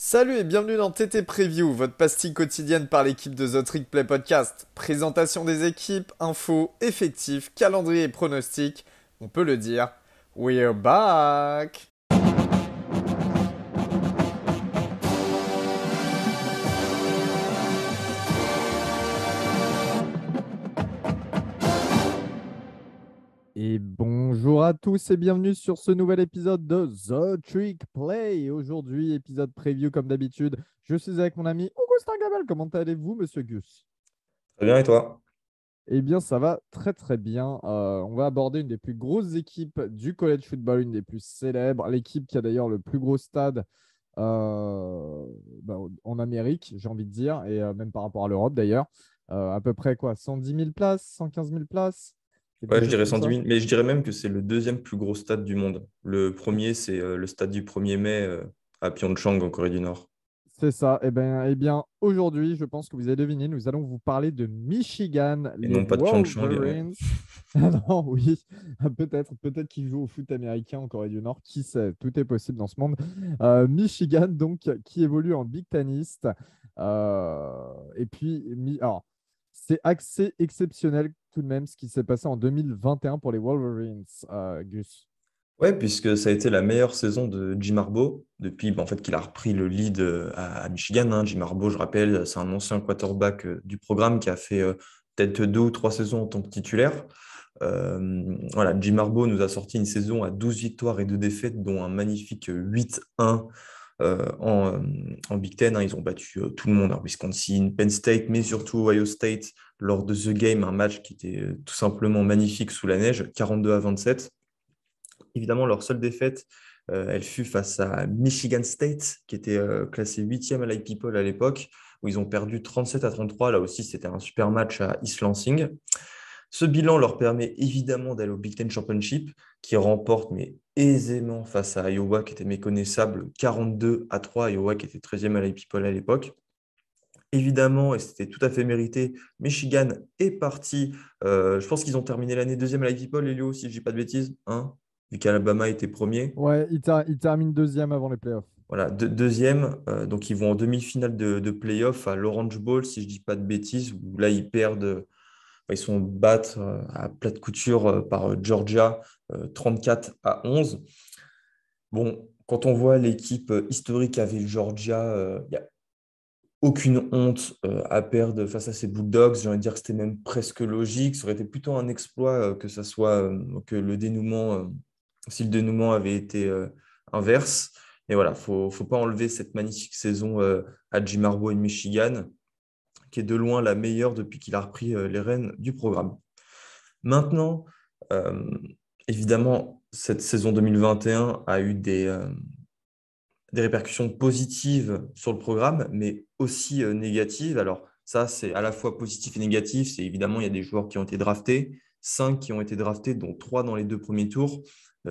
Salut et bienvenue dans TT Preview, votre pastille quotidienne par l'équipe de The Trick Play Podcast. Présentation des équipes, infos, effectifs, calendrier et pronostics. On peut le dire, we're back! Et bonjour à tous et bienvenue sur ce nouvel épisode de The Trick Play. Aujourd'hui, épisode preview comme d'habitude. Je suis avec mon ami Augustin Gabel. Comment allez-vous, monsieur Gus? Très bien, et toi? Eh bien, ça va très très bien. On va aborder une des plus grosses équipes du college football, une des plus célèbres, l'équipe qui a d'ailleurs le plus gros stade euh, en Amérique, j'ai envie de dire, et même par rapport à l'Europe d'ailleurs. À peu près quoi, 110 000 places, 115 000 places, quelque Ouais, je chose dirais comme 110 ça. 000, mais je dirais même que c'est le deuxième plus gros stade du monde. Le premier, c'est le stade du 1er mai à Pyeongchang, en Corée du Nord. C'est ça. Eh bien, aujourd'hui, je pense que vous avez deviné, nous allons vous parler de Michigan, Et les non pas de Pyeongchang. Wolverines. Ah non, oui, peut-être qu'ils jouent au foot américain en Corée du Nord, qui sait, tout est possible dans ce monde. Michigan, donc, qui évolue en Big Ten East. Et puis, alors, c'est assez exceptionnel tout de même ce qui s'est passé en 2021 pour les Wolverines, Gus. Ouais, puisque ça a été la meilleure saison de Jim Harbaugh depuis en fait, qu'il a repris le lead à Michigan, hein. Jim Harbaugh, je rappelle, c'est un ancien quarterback du programme qui a fait peut-être 2 ou 3 saisons en tant que titulaire. Voilà, Jim Harbaugh nous a sorti une saison à 12 victoires et 2 défaites, dont un magnifique 8-1 en Big Ten, hein. Ils ont battu tout le monde, hein, Wisconsin, Penn State, mais surtout Ohio State lors de The Game, un match qui était tout simplement magnifique sous la neige, 42-27. Évidemment, leur seule défaite, elle fut face à Michigan State, qui était classé 8e à l'IP à l'époque, où ils ont perdu 37-33. Là aussi, c'était un super match à East Lansing. Ce bilan leur permet évidemment d'aller au Big Ten Championship, qui remporte mais aisément face à Iowa, qui était méconnaissable, 42-3. Iowa qui était 13e à l'IP à l'époque. Évidemment, et c'était tout à fait mérité, Michigan est parti. Je pense qu'ils ont terminé l'année deuxième à l'IP Poll, Elio, si je ne dis pas de bêtises, hein, vu qu'Alabama était premier. Ouais, il termine deuxième avant les playoffs. Voilà, deuxième, donc ils vont en demi-finale de playoff à l'Orange Bowl, si je ne dis pas de bêtises, où là ils perdent, ils sont battus à plate couture par Georgia 34-11. Bon, quand on voit l'équipe historique avec Georgia, il n'y a aucune honte à perdre face à ces Bulldogs. J'ai envie de dire que c'était même presque logique. Ça aurait été plutôt un exploit que ça soit que le dénouement, si le dénouement avait été inverse. Et voilà, faut pas enlever cette magnifique saison à Jim Harbaugh et Michigan, qui est de loin la meilleure depuis qu'il a repris les rênes du programme. Maintenant, euh, évidemment, cette saison 2021 a eu des répercussions positives sur le programme, mais aussi négatives. Alors, ça, c'est à la fois positif et négatif. C'est évidemment, il y a des joueurs qui ont été draftés, 5 qui ont été draftés, dont 3 dans les 2 premiers tours.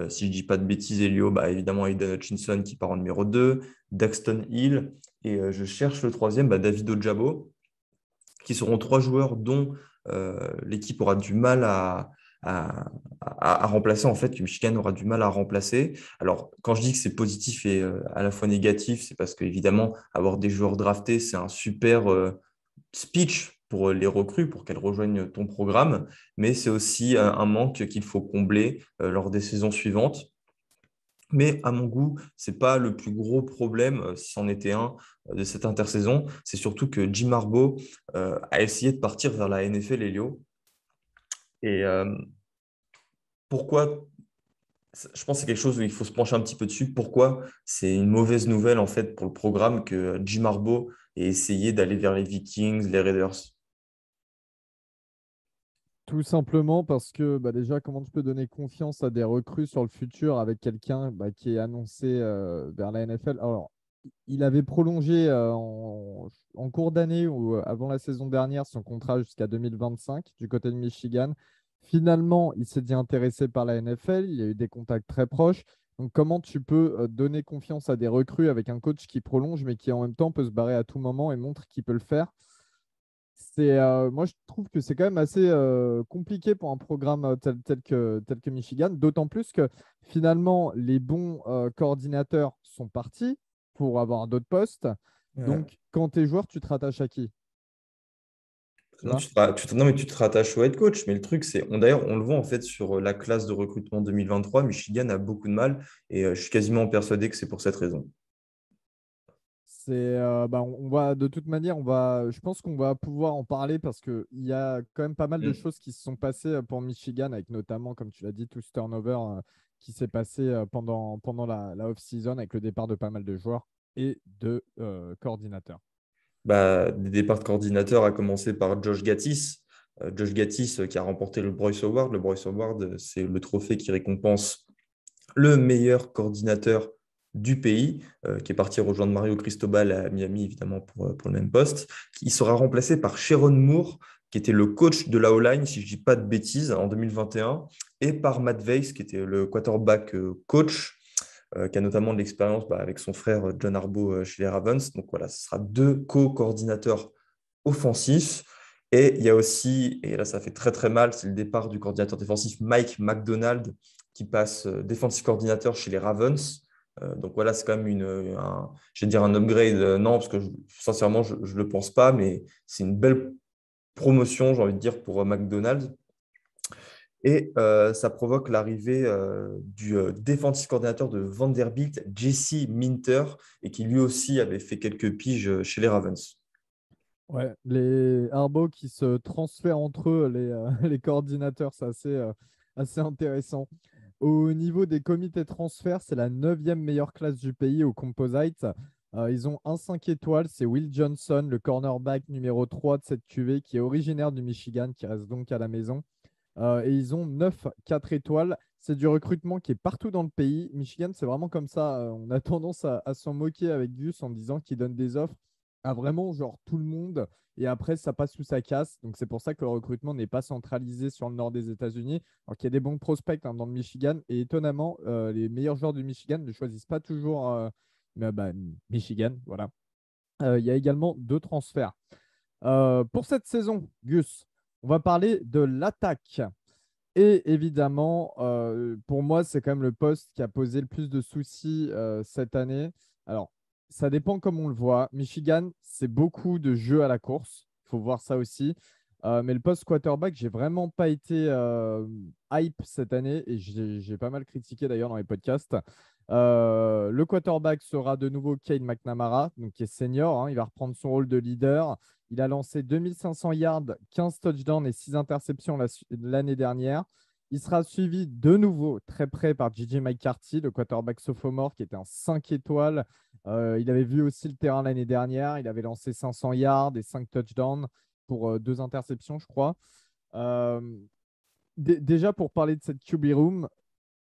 Si je ne dis pas de bêtises, Elio, bah, évidemment, Aidan Hutchinson qui part en numéro 2, Daxton Hill, et je cherche le troisième, bah, David Ojabo, qui seront 3 joueurs dont l'équipe aura du mal à, à remplacer, en fait, que Michigan aura du mal à remplacer. Alors, quand je dis que c'est positif et à la fois négatif, c'est parce qu'évidemment, avoir des joueurs draftés, c'est un super speech pour les recrues, pour qu'elles rejoignent ton programme, mais c'est aussi un manque qu'il faut combler lors des saisons suivantes. Mais à mon goût, c'est pas le plus gros problème, si c'en était un, de cette intersaison. C'est surtout que Jim Harbaugh a essayé de partir vers la NFL, Elio. Et pourquoi, je pense que c'est quelque chose où il faut se pencher un petit peu dessus. Pourquoi c'est une mauvaise nouvelle en fait pour le programme que Jim Harbaugh ait essayé d'aller vers les Vikings, les Raiders. Tout simplement parce que déjà, comment tu peux donner confiance à des recrues sur le futur avec quelqu'un qui est annoncé vers la NFL? Alors, il avait prolongé en cours d'année ou avant la saison dernière son contrat jusqu'à 2025 du côté de Michigan. Finalement, il s'est dit intéressé par la NFL. Il y a eu des contacts très proches. Donc, comment tu peux donner confiance à des recrues avec un coach qui prolonge, mais qui en même temps peut se barrer à tout moment et montre qu'il peut le faire? Moi, je trouve que c'est quand même assez compliqué pour un programme tel que Michigan, d'autant plus que finalement, les bons coordinateurs sont partis. pour avoir d'autres postes. Ouais. Donc, quand tu es joueur, tu te rattaches à qui? Tu Non, vois? non, mais tu te rattaches au head coach. Mais le truc, c'est, d'ailleurs, on le voit en fait sur la classe de recrutement 2023. Michigan a beaucoup de mal et je suis quasiment persuadé que c'est pour cette raison. On va de toute manière, je pense qu'on va pouvoir en parler parce qu'il y a quand même pas mal de Mm. choses qui se sont passées pour Michigan, avec notamment, comme tu l'as dit, tout ce turnover qui s'est passé pendant la off-season avec le départ de pas mal de joueurs et de coordinateurs. Des départs de coordinateur, à commencer par Josh Gattis. Josh Gattis qui a remporté le Bryce Award. Le Bryce Award, c'est le trophée qui récompense le meilleur coordinateur du pays, qui est parti rejoindre Mario Cristobal à Miami, évidemment, pour le même poste. Il sera remplacé par Sharon Moore, qui était le coach de la O-line, si je ne dis pas de bêtises, en 2021, et par Matt Weiss, qui était le quarterback coach, qui a notamment de l'expérience avec son frère John Harbaugh chez les Ravens. Donc voilà, ce sera deux co-coordinateurs offensifs. Et il y a aussi, et là ça fait très très mal, c'est le départ du coordinateur défensif Mike McDonald qui passe defensive coordinateur chez les Ravens. Donc voilà, c'est quand même je vais dire un upgrade. Non, parce que sincèrement, je ne le pense pas, mais c'est une belle promotion, j'ai envie de dire, pour McDonald. Et ça provoque l'arrivée du defensive coordinateur de Vanderbilt, Jesse Minter, et qui lui aussi avait fait quelques piges chez les Ravens. Ouais, les Harbaugh qui se transfèrent entre eux, les coordinateurs, c'est assez intéressant. Au niveau des comités de transfert, c'est la neuvième meilleure classe du pays au Composite. Ils ont un 5 étoiles, c'est Will Johnson, le cornerback numéro 3 de cette QV, qui est originaire du Michigan, qui reste donc à la maison. Et ils ont 9 4 étoiles. C'est du recrutement qui est partout dans le pays. Michigan, c'est vraiment comme ça. On a tendance à s'en moquer avec Gus en disant qu'il donne des offres à vraiment genre tout le monde. Et après, ça passe sous sa casse. Donc, c'est pour ça que le recrutement n'est pas centralisé sur le nord des États-Unis. Alors qu'il y a des bons prospects dans le Michigan. Et étonnamment, les meilleurs joueurs du Michigan ne choisissent pas toujours Michigan. Voilà. Il y a également 2 transferts. Pour cette saison, Gus, on va parler de l'attaque. Et évidemment, pour moi, c'est quand même le poste qui a posé le plus de soucis cette année. Alors, ça dépend comme on le voit. Michigan, c'est beaucoup de jeux à la course. Il faut voir ça aussi. Mais le poste quarterback, j'ai vraiment pas été hype cette année et j'ai pas mal critiqué d'ailleurs dans les podcasts. Le quarterback sera de nouveau Cade McNamara, donc qui est senior, hein. Il va reprendre son rôle de leader. Il a lancé 2500 yards, 15 touchdowns et 6 interceptions l'année dernière. Il sera suivi de nouveau très près par J.J. McCarthy, le quarterback sophomore qui était un 5 étoiles. Il avait vu aussi le terrain l'année dernière. Il avait lancé 500 yards et 5 touchdowns pour 2 interceptions, je crois. Euh, Déjà, pour parler de cette QB room,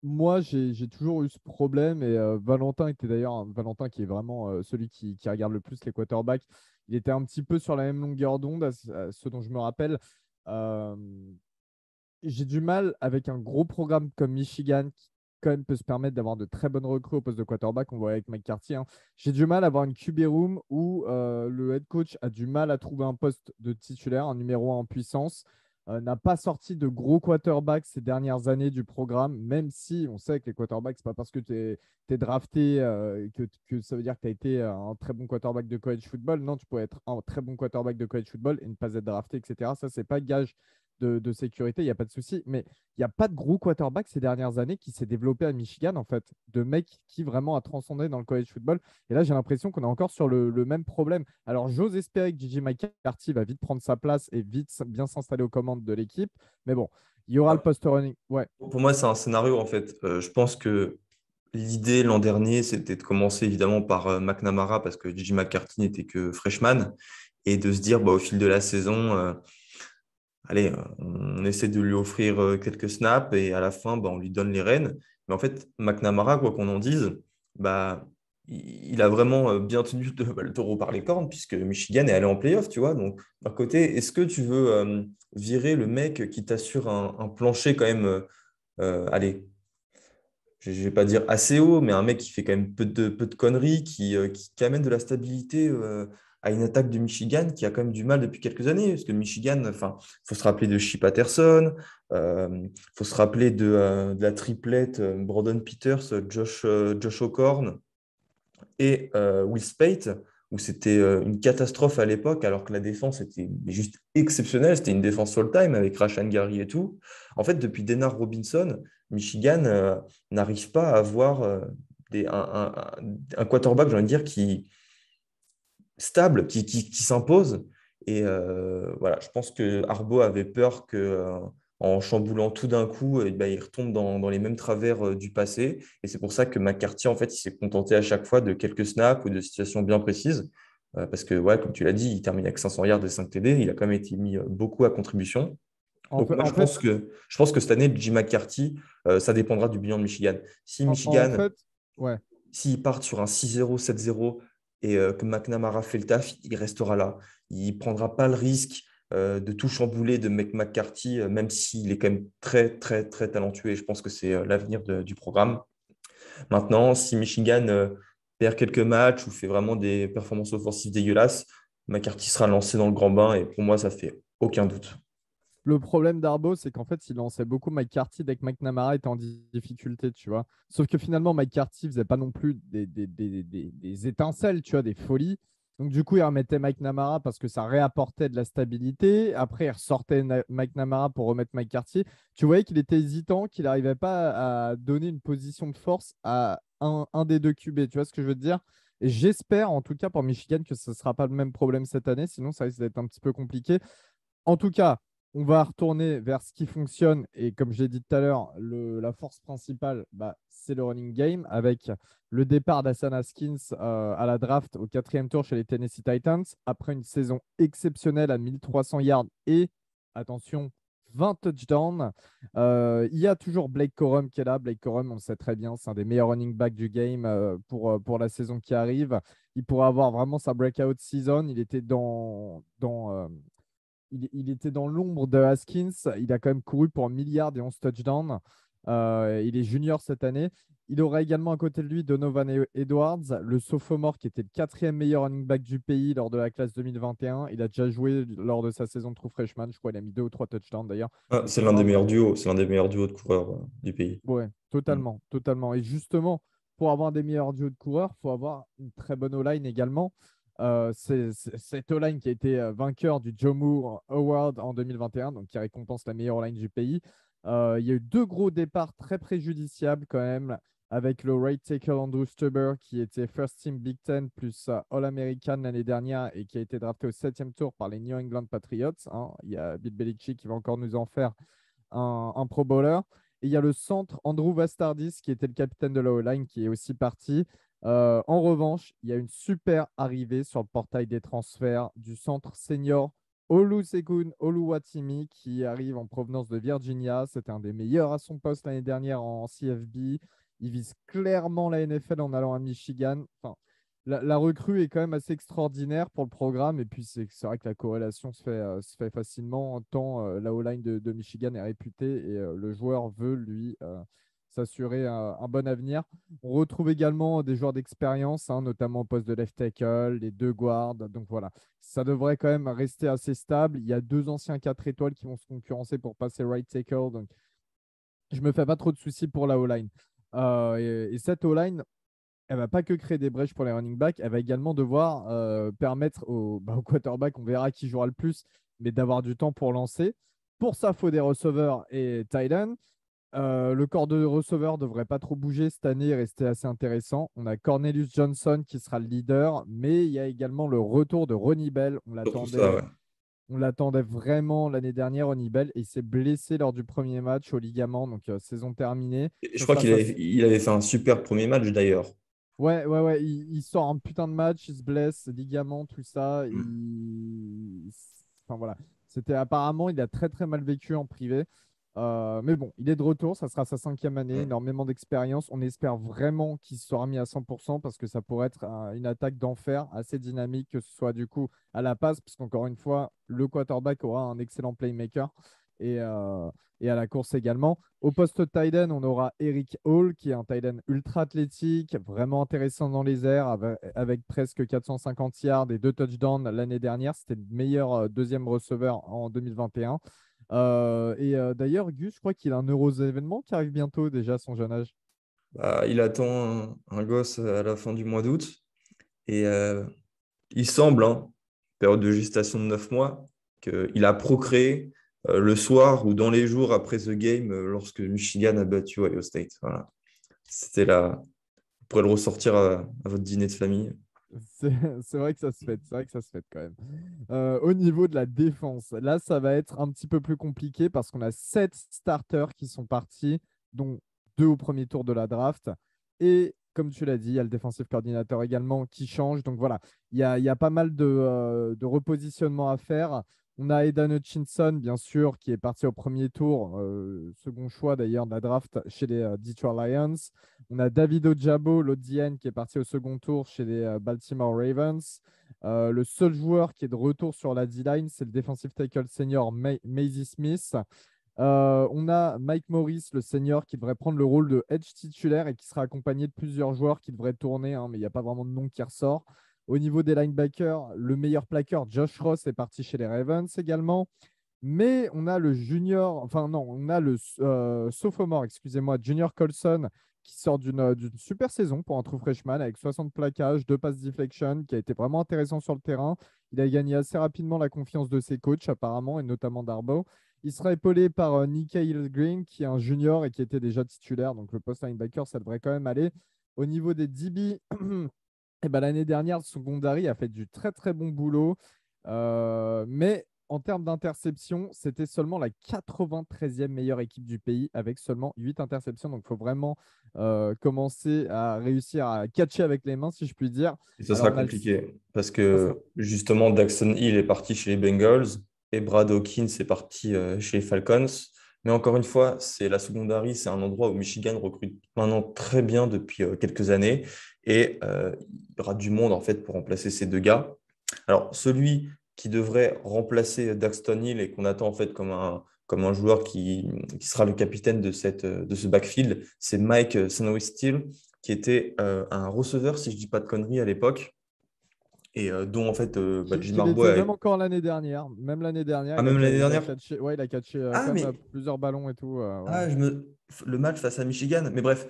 moi, j'ai toujours eu ce problème et Valentin était d'ailleurs Valentin qui est vraiment celui qui regarde le plus les quarterbacks. Il était un petit peu sur la même longueur d'onde, à ce dont je me rappelle. Euh, j'ai du mal avec un gros programme comme Michigan qui quand même peut se permettre d'avoir de très bonnes recrues au poste de quarterback. On voit avec McCarthy, hein. J'ai du mal à avoir une QB room où le head coach a du mal à trouver un poste de titulaire, un numéro 1 en puissance. N'a pas sorti de gros quarterbacks ces dernières années du programme, même si on sait que les quarterbacks, c'est pas parce que tu es drafté que ça veut dire que tu as été un très bon quarterback de college football. Non, tu peux être un très bon quarterback de college football et ne pas être drafté, etc. Ça, c'est pas gage de sécurité, il n'y a pas de souci. Mais il n'y a pas de gros quarterback ces dernières années qui s'est développé à Michigan, en fait, de mecs qui vraiment a transcendé dans le college football. Et là, j'ai l'impression qu'on est encore sur le même problème. Alors, j'ose espérer que J.J. McCarthy va vite prendre sa place et vite bien s'installer aux commandes de l'équipe. Mais bon, il y aura le post running. Ouais, Pour moi, c'est un scénario, en fait. Je pense que l'idée l'an dernier, c'était de commencer évidemment par McNamara parce que J.J. McCarthy n'était que freshman et de se dire au fil de la saison, allez, on essaie de lui offrir quelques snaps et à la fin, on lui donne les rênes. Mais en fait, McNamara, quoi qu'on en dise, bah, il a vraiment bien tenu le taureau par les cornes puisque Michigan est allé en playoff, tu vois. Donc, d'un côté, est-ce que tu veux virer le mec qui t'assure un plancher quand même, allez, je ne vais pas dire assez haut, mais un mec qui fait quand même peu de conneries, qui amène de la stabilité à une attaque de Michigan qui a quand même du mal depuis quelques années. Parce que Michigan, enfin, il faut se rappeler de Shea Patterson, il faut se rappeler de la triplette Brandon Peters, Josh O'Corn et Will Speight, où c'était une catastrophe à l'époque, alors que la défense était juste exceptionnelle. C'était une défense all-time avec Rashan Gary et tout. En fait, depuis Denard Robinson, Michigan n'arrive pas à avoir un quarterback, j'ai envie de dire, qui stable, qui s'impose. Et voilà, je pense que Harbaugh avait peur que, en chamboulant tout d'un coup, ben, il retombe dans les mêmes travers du passé. Et c'est pour ça que McCarthy, en fait, il s'est contenté à chaque fois de quelques snaps ou de situations bien précises. Parce que, ouais, comme tu l'as dit, il termine avec 500 yards et 5 TD. Il a quand même été mis beaucoup à contribution. En Donc fait, moi, je pense que cette année, Jim McCarthy, ça dépendra du bilan de Michigan. Si en Michigan fait, ouais. S'ils partent sur un 6-0, 7-0 et que McNamara fait le taf, il restera là. Il ne prendra pas le risque de tout chambouler de McCarthy, même s'il est quand même très, très, très talentueux. Et je pense que c'est l'avenir du programme. Maintenant, si Michigan perd quelques matchs ou fait vraiment des performances offensives dégueulasses, McCarthy sera lancé dans le grand bain. Et pour moi, ça fait aucun doute. Le problème d'Arbo, c'est qu'en fait, il lançait beaucoup McCarthy dès que McNamara était en difficulté, tu vois. Sauf que finalement, McCarthy faisait pas non plus des étincelles, tu vois, des folies. Donc, du coup, il remettait McNamara parce que ça réapportait de la stabilité. Après, il ressortait McNamara pour remettre McCarthy. Tu voyais qu'il était hésitant, qu'il n'arrivait pas à donner une position de force à un des deux QB. Tu vois ce que je veux te dire? Et j'espère, en tout cas pour Michigan, que ce ne sera pas le même problème cette année. Sinon, ça risque d'être un petit peu compliqué. En tout cas, on va retourner vers ce qui fonctionne. Et comme je l'ai dit tout à l'heure, la force principale, bah, c'est le running game avec le départ d'Hassan Haskins à la draft au 4e tour chez les Tennessee Titans après une saison exceptionnelle à 1300 yards et, attention, 20 touchdowns. Il y a toujours Blake Corum qui est là. Blake Corum, on le sait très bien, c'est un des meilleurs running backs du game pour la saison qui arrive. Il pourrait avoir vraiment sa breakout season. Il était il était dans l'ombre de Haskins. Il a quand même couru pour 1 milliard et 11 touchdowns. Il est junior cette année. Il aura également à côté de lui Donovan Edwards, le sophomore qui était le 4e meilleur running back du pays lors de la classe 2021. Il a déjà joué lors de sa saison de true freshman. Je crois qu'il a mis 2 ou 3 touchdowns d'ailleurs. Ah, Mais c'est c'est l'un des vraiment. meilleurs duos. C'est l'un des meilleurs duos de coureurs du pays. Ouais, Mm. totalement, totalement. Et justement, pour avoir des meilleurs duos de coureurs, il faut avoir une très bonne O-line également. C'est cette O-line qui a été vainqueur du Joe Moore Award en 2021, donc qui récompense la meilleure O-line du pays. Il y a eu 2 gros départs très préjudiciables quand même, avec le right tackle Andrew Stuber qui était First Team Big Ten plus All-American l'année dernière et qui a été drafté au 7e tour par les New England Patriots, hein. Il y a Bill Belichick qui va encore nous en faire un Pro Bowler. Et il y a le centre Andrew Vastardis, qui était le capitaine de la O-line, qui est aussi parti. En revanche, il y a une super arrivée sur le portail des transferts du centre senior Olusegun Oluwatimi, qui arrive en provenance de Virginia. C'était un des meilleurs à son poste l'année dernière en CFB. Il vise clairement la NFL en allant à Michigan. Enfin, la recrue est quand même assez extraordinaire pour le programme. Et puis, c'est vrai que la corrélation se fait facilement, tant la O-line de Michigan est réputée et le joueur veut, lui, s'assurer un bon avenir. On retrouve également des joueurs d'expérience, hein, notamment au poste de left tackle, les 2 guards. Donc voilà, ça devrait quand même rester assez stable. Il y a 2 anciens 4 étoiles qui vont se concurrencer pour passer right tackle. Donc je me fais pas trop de soucis pour la O-line. Et cette O-line, elle va pas que créer des brèches pour les running backs, elle va également devoir permettre au quarterback, on verra qui jouera le plus, mais d'avoir du temps pour lancer. Pour ça, il faut des receveurs et tight end. Le corps de receveurs devrait pas trop bouger cette année, rester assez intéressant. On a Cornelius Johnson qui sera le leader, mais il y a également le retour de Ronnie Bell. Surtout ça, ouais. On l'attendait vraiment l'année dernière, Ronnie Bell, et il s'est blessé lors du premier match au ligament, donc saison terminée. Et je Ça crois sera qu'il sa il avait fait un super premier match d'ailleurs. Ouais, ouais, ouais. Il sort un putain de match, il se blesse, ligaments, tout ça. Mm. Enfin voilà. C'était apparemment, il a très très mal vécu en privé. Mais bon, il est de retour, ça sera sa 5e année, Mm. énormément d'expérience. On espère vraiment qu'il sera mis à 100% parce que ça pourrait être une attaque d'enfer assez dynamique, que ce soit du coup à la passe, parce qu'encore une fois, le quarterback aura un excellent playmaker. Et, euh, et à la course également. Au poste tight end, on aura Eric Hall, qui est un tight end ultra athlétique, vraiment intéressant dans les airs, avec presque 450 yards et 2 touchdowns l'année dernière. C'était le meilleur 2e receveur en 2021. D'ailleurs, Gus, je crois qu'il a un heureux événement qui arrive bientôt déjà à son jeune âge. Bah, il attend un gosse à la fin du mois d'août. Et il semble, hein, période de gestation de 9 mois, qu'il a procréé le soir ou dans les jours après The Game lorsque Michigan a battu Ohio State. Voilà. C'était là. Vous pourrez le ressortir à votre dîner de famille. C'est c'est vrai que ça se fait, c'est vrai que ça se fait quand même. Au niveau de la défense, là, ça va être un petit peu plus compliqué parce qu'on a 7 starters qui sont partis, dont 2 au premier tour de la draft. Et comme tu l'as dit, il y a le defensive coordinator également qui change. Donc voilà, il y a pas mal de repositionnement à faire. On a Aidan Hutchinson, bien sûr, qui est parti au premier tour, second choix d'ailleurs de la draft chez les Detroit Lions. On a David Ojabo, l'Odien, qui est parti au second tour chez les Baltimore Ravens. Le seul joueur qui est de retour sur la D-line, c'est le defensive tackle senior Maisie Smith. On a Mike Morris, le senior, qui devrait prendre le rôle de edge titulaire et qui sera accompagné de plusieurs joueurs qui devraient tourner, hein, mais il n'y a pas vraiment de nom qui ressort. Au niveau des linebackers, le meilleur plaqueur, Josh Ross, est parti chez les Ravens également. Mais on a le junior, enfin non, on a le sophomore, excusez-moi, Junior Colson, qui sort d'une super saison pour un true freshman avec 60 plaquages, 2 passes deflection, qui a été vraiment intéressant sur le terrain. Il a gagné assez rapidement la confiance de ses coachs apparemment, et notamment Darbo. Il sera épaulé par Nikhil Green, qui est un junior et qui était déjà titulaire. Donc le post linebacker, ça devrait quand même aller. Au niveau des DB, eh ben, l'année dernière, le secondary a fait du très très bon boulot. Mais en termes d'interception, c'était seulement la 93e meilleure équipe du pays avec seulement 8 interceptions. Donc il faut vraiment commencer à réussir à catcher avec les mains, si je puis dire. Et ça Alors sera on a le... compliqué parce ça sera... que justement, Daxton Hill est parti chez les Bengals et Brad Hawkins est parti chez les Falcons. Mais encore une fois, c'est la secondary, c'est un endroit où Michigan recrute maintenant très bien depuis quelques années et il y aura du monde en fait pour remplacer ces deux gars. Alors, celui qui devrait remplacer Daxton Hill et qu'on attend en fait comme un joueur qui sera le capitaine de ce backfield, c'est Mike Sanowi-Steele, qui était un receveur, si je ne dis pas de conneries, à l'époque, et dont en fait Jim Qui Harbaugh l'était a... même encore l'année dernière. Même l'année dernière, Ah, même l'année il a dernière? catché, ouais, il a catché Ah, quand même mais plusieurs ballons et tout. Ouais. ah, le match face à Michigan. Mais bref,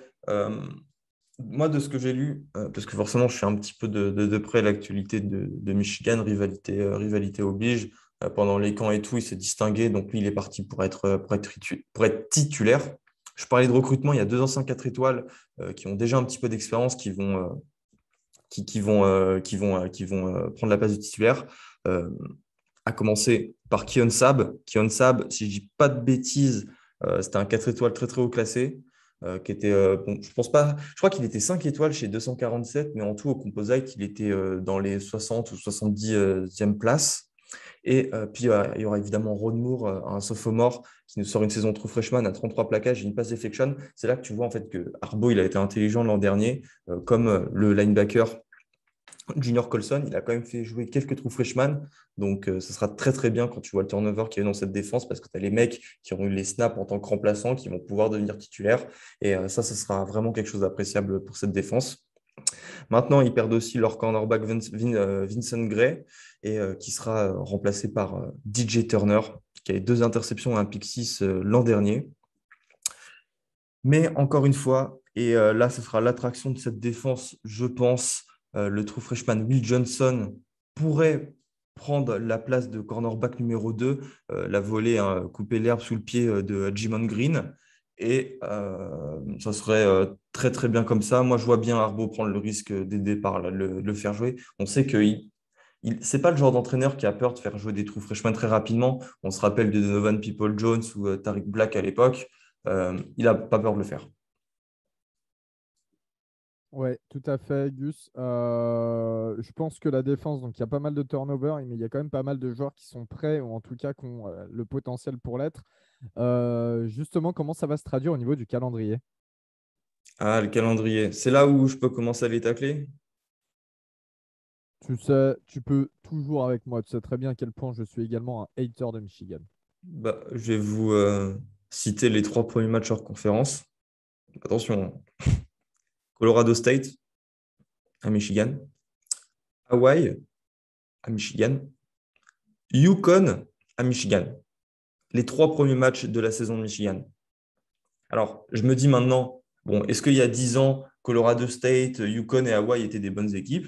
moi, de ce que j'ai lu, parce que forcément, je suis un petit peu de près l'actualité de Michigan, rivalité oblige. Pendant les camps et tout, il s'est distingué. Donc, lui, il est parti pour être titulaire. Je parlais de recrutement. Il y a 2 anciens 4 étoiles qui ont déjà un petit peu d'expérience, qui vont prendre la place du titulaire. Euh, à commencer par Keon Sabb. Keon Sabb, si je dis pas de bêtises, c'était un 4 étoiles très très haut classé. Qui était, bon, je pense pas, je crois qu'il était 5 étoiles chez 247, mais en tout au composite, il était dans les 60 ou 70e place. Et puis, il y aura évidemment Ron Moore, un sophomore qui nous sort une saison true freshman à 33 plaquages et une passe deflection. C'est là que tu vois en fait que Harbaugh, il a été intelligent l'an dernier, comme le linebacker Junior Colson, il a quand même fait jouer quelques trous freshman. Donc, ça sera très, très bien quand tu vois le turnover qu'il y a eu dans cette défense parce que tu as les mecs qui auront eu les snaps en tant que remplaçants qui vont pouvoir devenir titulaires. Et ça sera vraiment quelque chose d'appréciable pour cette défense. Maintenant, ils perdent aussi leur cornerback Vincent Gray et qui sera remplacé par DJ Turner qui a eu 2 interceptions et un pick 6 l'an dernier. Mais encore une fois, et là, ce sera l'attraction de cette défense, je pense, le true freshman Will Johnson pourrait prendre la place de cornerback numéro 2, la volée, hein, couper l'herbe sous le pied de Jimon Green. Et ça serait très très bien comme ça. Moi, je vois bien Harbaugh prendre le risque des départs, là, le faire jouer. On sait que c'est pas le genre d'entraîneur qui a peur de faire jouer des true freshmen très rapidement. On se rappelle de Donovan People-Jones ou Tariq Black à l'époque. Il n'a pas peur de le faire. Ouais, tout à fait, Gus. Je pense que la défense, donc il y a pas mal de turnover, mais il y a quand même pas mal de joueurs qui sont prêts, ou en tout cas qui ont le potentiel pour l'être. Justement, comment ça va se traduire au niveau du calendrier? Ah, le calendrier. C'est là où je peux commencer à les tacler? Tu sais, tu peux toujours avec moi. Tu sais très bien à quel point je suis également un hater de Michigan. Bah, je vais vous citer les 3 premiers matchs hors conférence. Attention, hein. Colorado State à Michigan, Hawaii à Michigan, Yukon à Michigan. Les 3 premiers matchs de la saison de Michigan. Alors, je me dis maintenant, bon, est-ce qu'il y a 10 ans, Colorado State, Yukon et Hawaii étaient des bonnes équipes?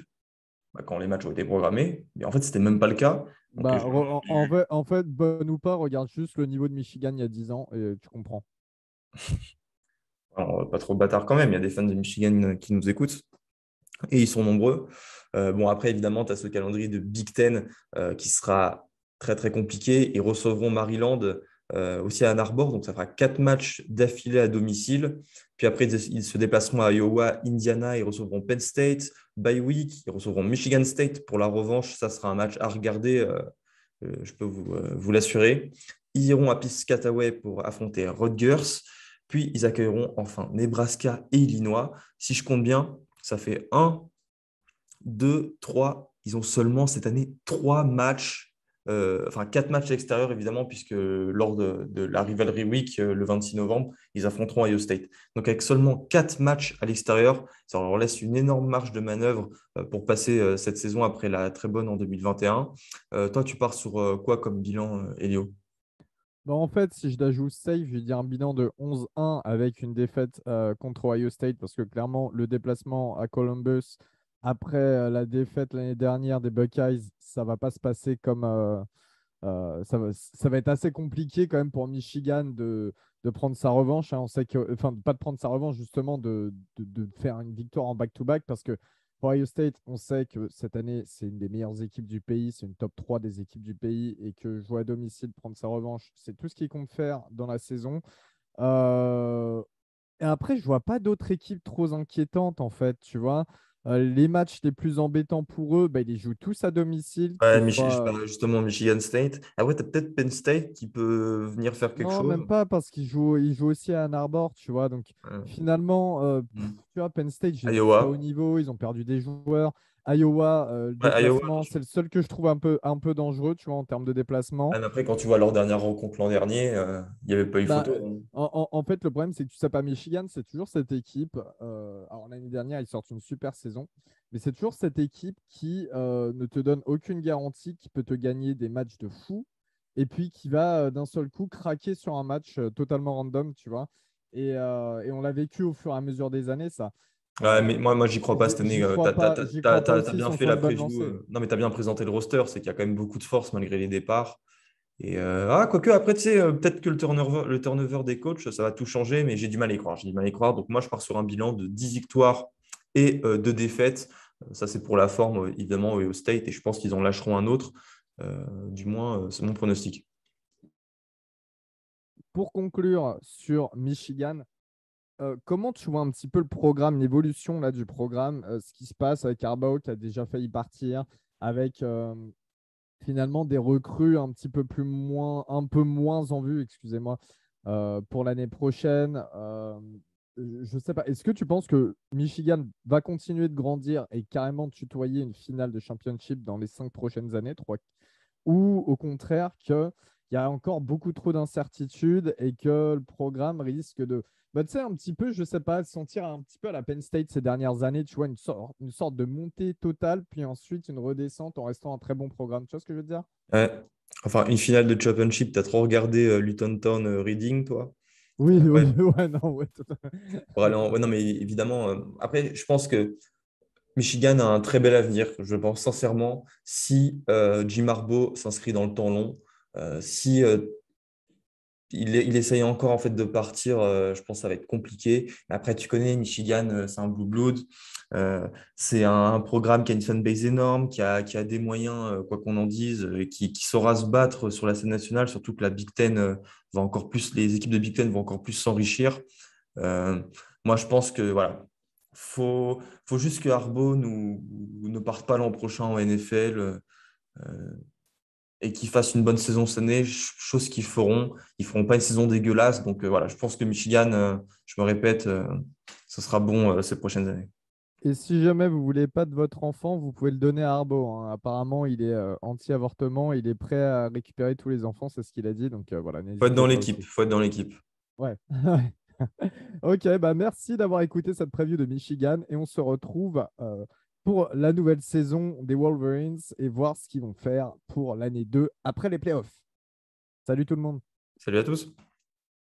quand les matchs ont été programmés. Mais en fait, c'était même pas le cas. Donc, Bah, en fait, bonne ou pas, regarde juste le niveau de Michigan il y a 10 ans et tu comprends. alors, pas trop bâtard quand même. Il y a des fans de Michigan qui nous écoutent et ils sont nombreux. Bon, après, évidemment, tu as ce calendrier de Big Ten qui sera très, très compliqué. Ils recevront Maryland aussi à Ann Arbor. Donc, ça fera 4 matchs d'affilée à domicile. Puis après, ils se déplaceront à Iowa, Indiana. Ils recevront Penn State, bye week. Ils recevront Michigan State pour la revanche. Ça sera un match à regarder, je peux vous l'assurer. Ils iront à Piscataway pour affronter Rutgers. Puis, ils accueilleront enfin Nebraska et Illinois. Si je compte bien, ça fait un, 2, 3. Ils ont seulement cette année 3 matchs, enfin 4 matchs à l'extérieur évidemment, puisque lors de la Rivalry Week, le 26 novembre, ils affronteront Ohio State. Donc avec seulement 4 matchs à l'extérieur, ça leur laisse une énorme marge de manœuvre pour passer cette saison après la très bonne en 2021. Toi, tu pars sur quoi comme bilan, Elio? Bah, en fait, si je la joue safe, je vais dire un bilan de 11-1 avec une défaite contre Ohio State parce que clairement, le déplacement à Columbus après la défaite l'année dernière des Buckeyes, ça va pas se passer comme, ça va être assez compliqué quand même pour Michigan de prendre sa revanche, hein. On sait que, enfin, pas de prendre sa revanche, justement, de faire une victoire en back-to-back parce que pour Ohio State, on sait que cette année, c'est une des meilleures équipes du pays, c'est une top 3 des équipes du pays et que jouer à domicile, prendre sa revanche, c'est tout ce qu'il compte faire dans la saison. Euh, et après, je vois pas d'autres équipes trop inquiétantes, en fait, tu vois. Les matchs les plus embêtants pour eux, bah, ils les jouent tous à domicile, que ce Ouais, je soit. parle justement Michigan State. Ah ouais, tu as peut-être Penn State qui peut venir faire quelque Non, chose. même pas, parce qu'ils jouent aussi à Ann Arbor, tu vois. Donc, Euh, finalement, hmm. tu vois, Penn State, j'ai vu très haut Iowa. niveau. Ils ont perdu des joueurs. Iowa, le Ouais, Iowa. déplacement, c'est le seul que je trouve un peu dangereux, tu vois, en termes de déplacement. Ah, mais après, quand tu vois leur dernière rencontre l'an dernier, il n'y avait pas eu Bah, photo, hein. en fait, le problème, c'est que tu sais pas, Michigan, c'est toujours cette équipe. Alors, l'année dernière, ils sortent une super saison, mais c'est toujours cette équipe qui ne te donne aucune garantie, qui peut te gagner des matchs de fou, et puis qui va d'un seul coup craquer sur un match totalement random, tu vois. Et on l'a vécu au fur et à mesure des années, ça. Ouais, Euh, mais moi, j'y crois pas cette année. j'y crois pas, j'y crois pas T'as aussi, ils bien sont fait sur la une bonne preview. lancée. Non, mais tu as bien présenté le roster. C'est qu'il y a quand même beaucoup de force malgré les départs. Et quoique, après, tu sais, peut-être que le turnover des coachs, ça va tout changer, mais j'ai du mal à y croire. J'ai du mal à y croire. Donc, moi, je pars sur un bilan de 10 victoires et 2 défaites. Ça, c'est pour la forme, évidemment, au State. Et je pense qu'ils en lâcheront un autre. Du moins, c'est mon pronostic. Pour conclure sur Michigan, comment tu vois un petit peu le programme, l'évolution là, du programme, ce qui se passe avec Harbaugh qui a déjà failli partir, avec finalement des recrues un peu moins en vue, excusez-moi, pour l'année prochaine. Je ne sais pas, est-ce que tu penses que Michigan va continuer de grandir et carrément tutoyer une finale de championship dans les 5 prochaines années, ou au contraire qu'il y a encore beaucoup trop d'incertitudes et que le programme risque de, bah, tu sais, un petit peu, je sais pas, se sentir un petit peu à la Penn State ces dernières années, tu vois, une sorte de montée totale, puis ensuite une redescente en restant un très bon programme. Tu vois ce que je veux dire? Ouais. Enfin, une finale de championship, tu as trop regardé Luton Town Reading, toi? Oui, Ouais, oui, ouais, non, ouais, pour aller ouais, non, mais évidemment, après, je pense que Michigan a un très bel avenir, je pense sincèrement, si Jim Harbaugh s'inscrit dans le temps long, si il essaye encore en fait de partir, je pense que ça va être compliqué. Mais après, tu connais Michigan, c'est un blue blood. C'est un programme qui a une fanbase énorme, qui a des moyens, quoi qu'on en dise, qui saura se battre sur la scène nationale, surtout que la Big Ten va encore plus, les équipes de Big Ten vont encore plus s'enrichir. Euh, Moi, je pense que voilà, faut juste que Harbaugh ne parte pas l'an prochain en NFL. Et qu'ils fassent une bonne saison cette année, chose qu'ils feront. Ils feront pas une saison dégueulasse. Donc voilà, je pense que Michigan, je me répète, ce sera bon ces prochaines années. Et si jamais vous voulez pas de votre enfant, vous pouvez le donner à Harbaugh, hein. Apparemment, il est anti-avortement, il est prêt à récupérer tous les enfants, c'est ce qu'il a dit. Donc voilà, Faut être n'hésitez dans pas l'équipe. aussi. Faut être dans l'équipe. Ouais. Ok, bah merci d'avoir écouté cette preview de Michigan et on se retrouve pour la nouvelle saison des Wolverines et voir ce qu'ils vont faire pour l'année 2 après les playoffs. Salut tout le monde. Salut à tous.